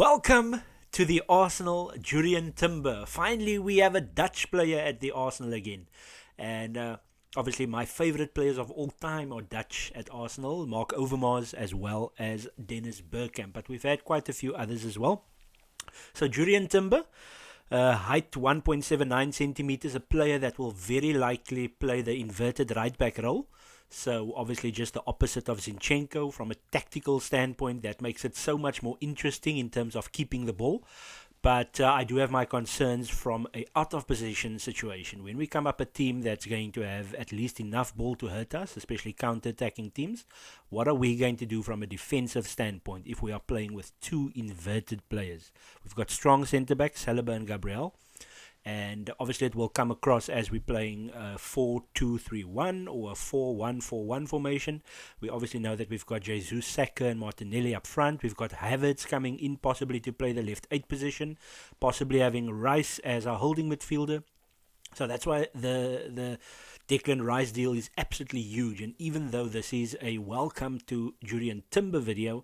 Welcome to the Arsenal, Jurrien Timber. Finally, we have a Dutch player at the Arsenal again. And obviously, my favourite players of all time are Dutch at Arsenal, Mark Overmars as well as Dennis Bergkamp. But we've had quite a few others as well. So, Jurrien Timber, height 1.79 centimeters, a player that will very likely play the inverted right back role. So obviously just the opposite of Zinchenko from a tactical standpoint. That makes it so much more interesting in terms of keeping the ball. But I do have my concerns from a out of position situation. When we come up a team that's going to have at least enough ball to hurt us, especially counter-attacking teams, what are we going to do from a defensive standpoint if we are playing with two inverted players? We've got strong centre-backs, Saliba and Gabriel. And obviously it will come across as we're playing 4-2-3-1 or a 4-1-4-1 formation. We obviously know that we've got Jesus, Saka and Martinelli up front. We've got Havertz coming in possibly to play the left 8 position, possibly having Rice as our holding midfielder. So that's why the Declan Rice deal is absolutely huge. And even though this is a welcome to Jurrien Timber video,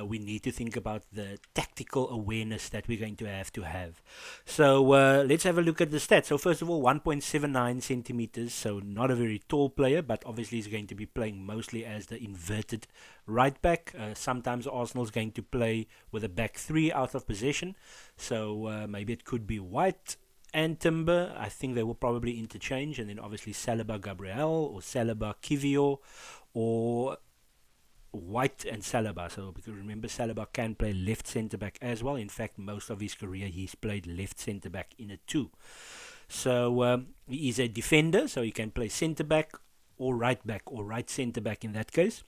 we need to think about the tactical awareness that we're going to have. So let's have a look at the stats. So first of all, 1.79 centimeters. So not a very tall player, but obviously he's going to be playing mostly as the inverted right back. Sometimes Arsenal's going to play with a back three out of possession. So maybe it could be White and Timber. I think they will probably interchange, and then obviously Saliba Gabriel or Saliba Kivior or White and Saliba. So because remember, Saliba can play left centre back as well. In fact, most of his career he's played left centre back in a 2. So he is a defender, so he can play centre back or right centre back in that case.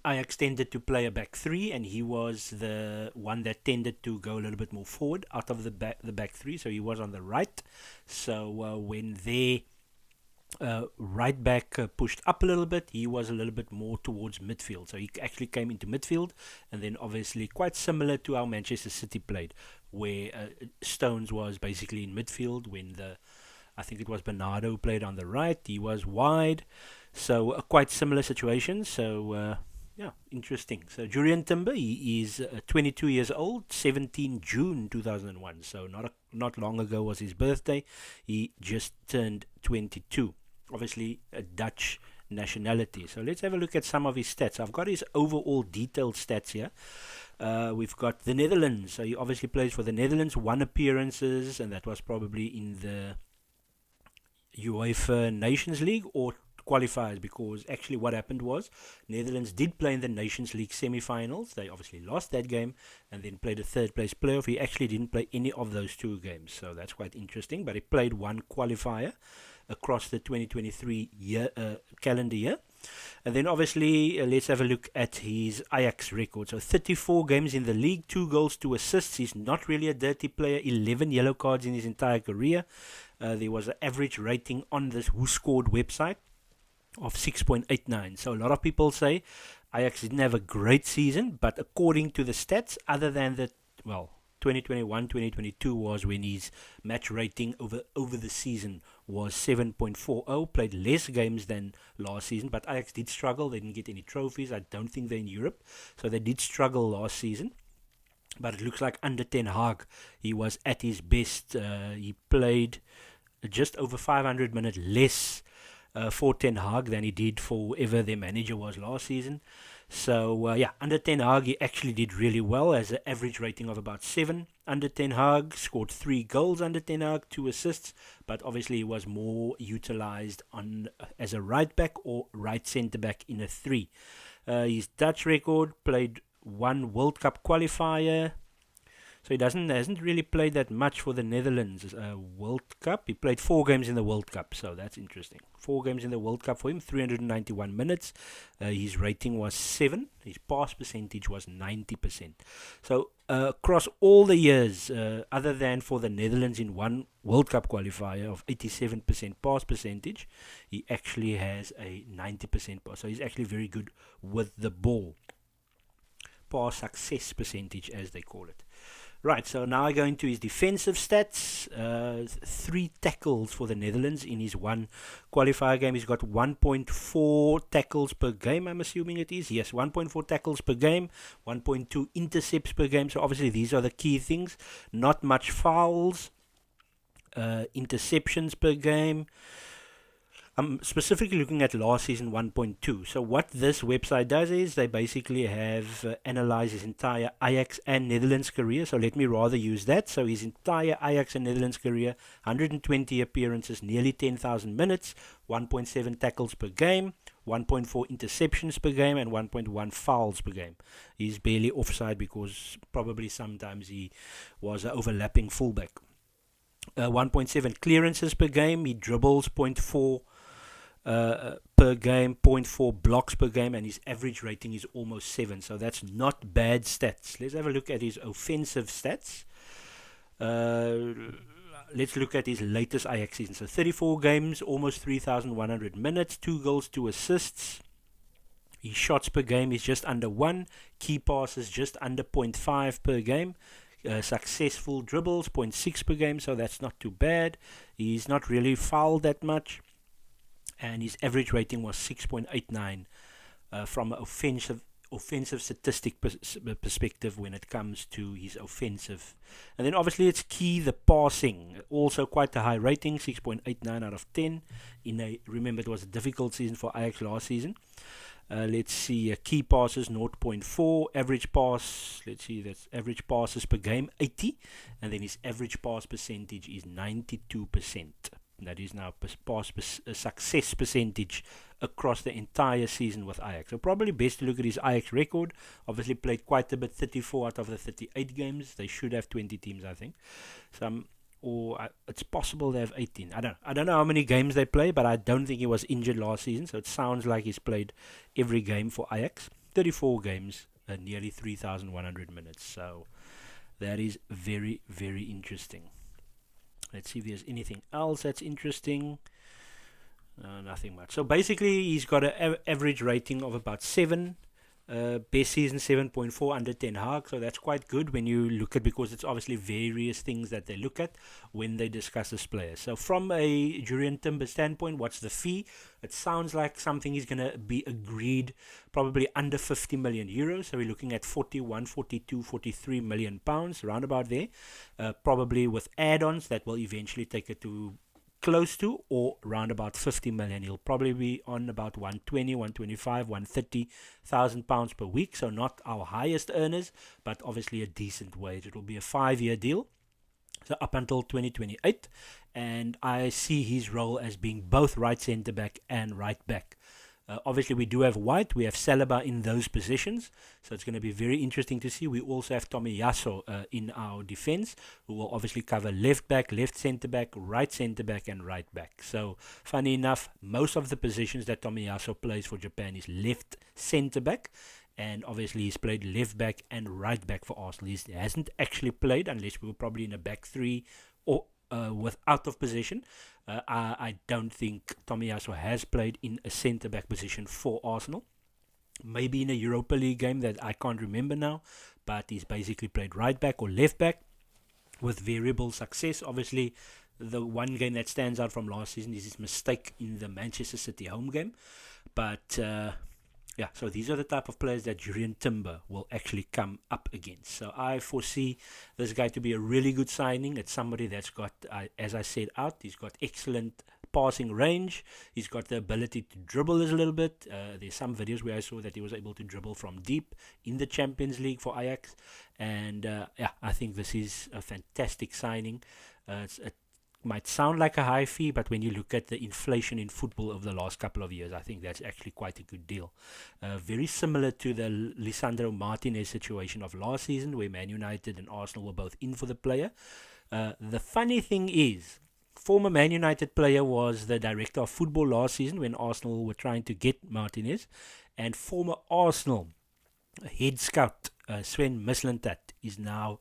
Ajax tended to play a back three, and he was the one that tended to go a little bit more forward out of the back three. So he was on the right. So when their right back pushed up a little bit, he was a little bit more towards midfield. So he actually came into midfield, and then obviously quite similar to how Manchester City played, where Stones was basically in midfield when I think it was Bernardo played on the right. He was wide. So quite similar situation. So yeah, interesting. So Jurrien Timber, he is 22 years old, 17 June 2001. So not long ago was his birthday. He just turned 22. Obviously a Dutch nationality. So let's have a look at some of his stats. I've got his overall detailed stats here. We've got the Netherlands. So he obviously plays for the Netherlands, 1 appearances, and that was probably in the UEFA Nations League or qualifiers, because actually what happened was Netherlands did play in the Nations League semi-finals. They obviously lost that game and then played a third place playoff. He actually didn't play any of those 2 games, so that's quite interesting, but he played 1 qualifier across the 2023 calendar year. And then obviously let's have a look at his Ajax record. So 34 games in the league, 2 goals, 2 assists. He's not really a dirty player. 11 yellow cards in his entire career. There was an average rating on this Who Scored website of 6.89. So a lot of people say Ajax didn't have a great season, but according to the stats, other than that, 2021-2022 was when his match rating over the season was 7.40, played less games than last season, but Ajax did struggle. They didn't get any trophies. I don't think they're in Europe, so they did struggle last season. But it looks like under Ten Hag, he was at his best. He played just over 500 minutes less for Ten Hag than he did for whoever their manager was last season. So under Ten Hag he actually did really well, as an average rating of about 7 under Ten Hag, scored 3 goals under Ten Hag, 2 assists, but obviously he was more utilized as a right back or right centre back in a 3. His Dutch record, played 1 World Cup qualifier. So he hasn't really played that much for the Netherlands World Cup. He played 4 games in the World Cup, so that's interesting. 4 games in the World Cup for him, 391 minutes. His rating was 7. His pass percentage was 90%. So across all the years, other than for the Netherlands in 1 World Cup qualifier of 87% pass percentage, he actually has a 90% pass. So he's actually very good with the ball. Pass success percentage, as they call it. Right, so now I go into his defensive stats. 3 tackles for the Netherlands in his one qualifier game. He's got 1.4 tackles per game, I'm assuming it is. Yes, 1.4 tackles per game, 1.2 intercepts per game. So obviously these are the key things. Not much fouls, interceptions per game. I'm specifically looking at last season 1.2. So what this website does is they basically have analyzed his entire Ajax and Netherlands career. So let me rather use that. So his entire Ajax and Netherlands career, 120 appearances, nearly 10,000 minutes, 1.7 tackles per game, 1.4 interceptions per game, and 1.1 fouls per game. He's barely offside because probably sometimes he was an overlapping fullback. 1.7 clearances per game. He dribbles 0.4 per game, 0.4 blocks per game, and his average rating is almost 7. So that's not bad stats. Let's have a look at his offensive stats. Let's look at his latest Ajax season. So 34 games, almost 3,100 minutes, 2 goals, 2 assists. His shots per game is just under 1. Key passes just under 0.5 per game. Successful dribbles 0.6 per game, so that's not too bad. He's not really fouled that much, and his average rating was 6.89 from an offensive statistic perspective when it comes to his offensive. And then obviously it's key, the passing, also quite a high rating, 6.89 out of 10. Remember, it was a difficult season for Ajax last season. Let's see, key passes 0.4, average pass, let's see, that's average passes per game 80, and then his average pass percentage is 92%. That is now success percentage across the entire season with Ajax. So probably best to look at his Ajax record. Obviously played quite a bit, 34 out of the 38 games. They should have 20 teams, I think. It's possible they have 18. I don't know how many games they play, but I don't think he was injured last season, so it sounds like he's played every game for Ajax. 34 games, nearly 3,100 minutes. So that is very, very interesting. Let's see if there's anything else that's interesting. Nothing much. So basically, he's got an average rating of about 7. Best season 7.4 under 10 Haag, so that's quite good when you look at, because it's obviously various things that they look at when they discuss this player. So from a Jurrien Timber standpoint, what's the fee? It sounds like something is going to be agreed probably under 50 million euros, so we're looking at 41, 42, 43 million pounds, around about there, probably with add-ons that will eventually take it to close to or around about 50 million. He'll probably be on about 120, 125, 130,000 pounds per week. So not our highest earners, but obviously a decent wage. It will be a 5-year deal, so up until 2028. And I see his role as being both right centre back and right back. Obviously, we do have White, we have Saliba in those positions, so it's going to be very interesting to see. We also have Tomiyasu in our defense, who will obviously cover left back, left centre back, and right back. So, funny enough, most of the positions that Tomiyasu plays for Japan is left centre back, and obviously he's played left back and right back for Arsenal. He hasn't actually played, unless we were probably in a back three or with out of position. I don't think Tomiyasu has played in a centre-back position for Arsenal. Maybe in a Europa League game that I can't remember now, but he's basically played right-back or left-back with variable success. Obviously, the one game that stands out from last season is his mistake in the Manchester City home game. But yeah, so these are the type of players that Jurrien Timber will actually come up against. So I foresee this guy to be a really good signing. It's somebody that's got, as I said he's got excellent passing range. He's got the ability to dribble a little bit. There's some videos where I saw that he was able to dribble from deep in the Champions League for Ajax. And yeah, I think this is a fantastic signing. It might sound like a high fee, but when you look at the inflation in football over the last couple of years, I think that's actually quite a good deal. Very similar to the Lisandro Martinez situation of last season, where Man United and Arsenal were both in for the player. The funny thing is, former Man United player was the director of football last season when Arsenal were trying to get Martinez, and former Arsenal head scout Sven Mislintat is now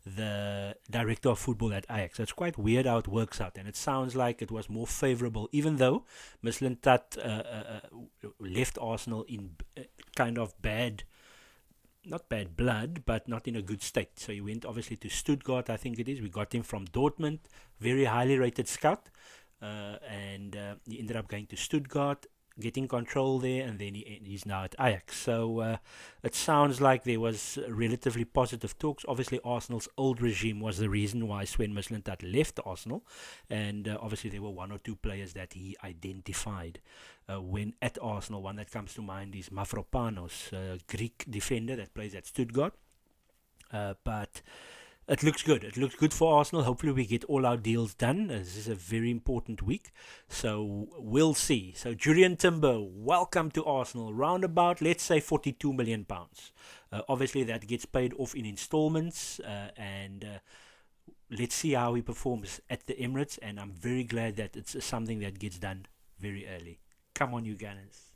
the director of football at Ajax. So it's quite weird how it works out, and it sounds like it was more favourable, even though Mislintat left Arsenal in kind of bad not bad blood, but not in a good state. So he went obviously to Stuttgart, I think it is. We got him from Dortmund, very highly rated scout, and he ended up going to Stuttgart, getting control there, and then he's now at Ajax. So it sounds like there was relatively positive talks. Obviously, Arsenal's old regime was the reason why Sven Mislintat left Arsenal, and obviously there were one or two players that he identified when at Arsenal. One that comes to mind is Mavropanos, a Greek defender that plays at Stuttgart. But it looks good. It looks good for Arsenal. Hopefully, we get all our deals done. This is a very important week. So, we'll see. So, Jurrien Timber, welcome to Arsenal. Round about, let's say, £42 million. Obviously, that gets paid off in installments. And let's see how he performs at the Emirates. And I'm very glad that it's something that gets done very early. Come on, you Gunners.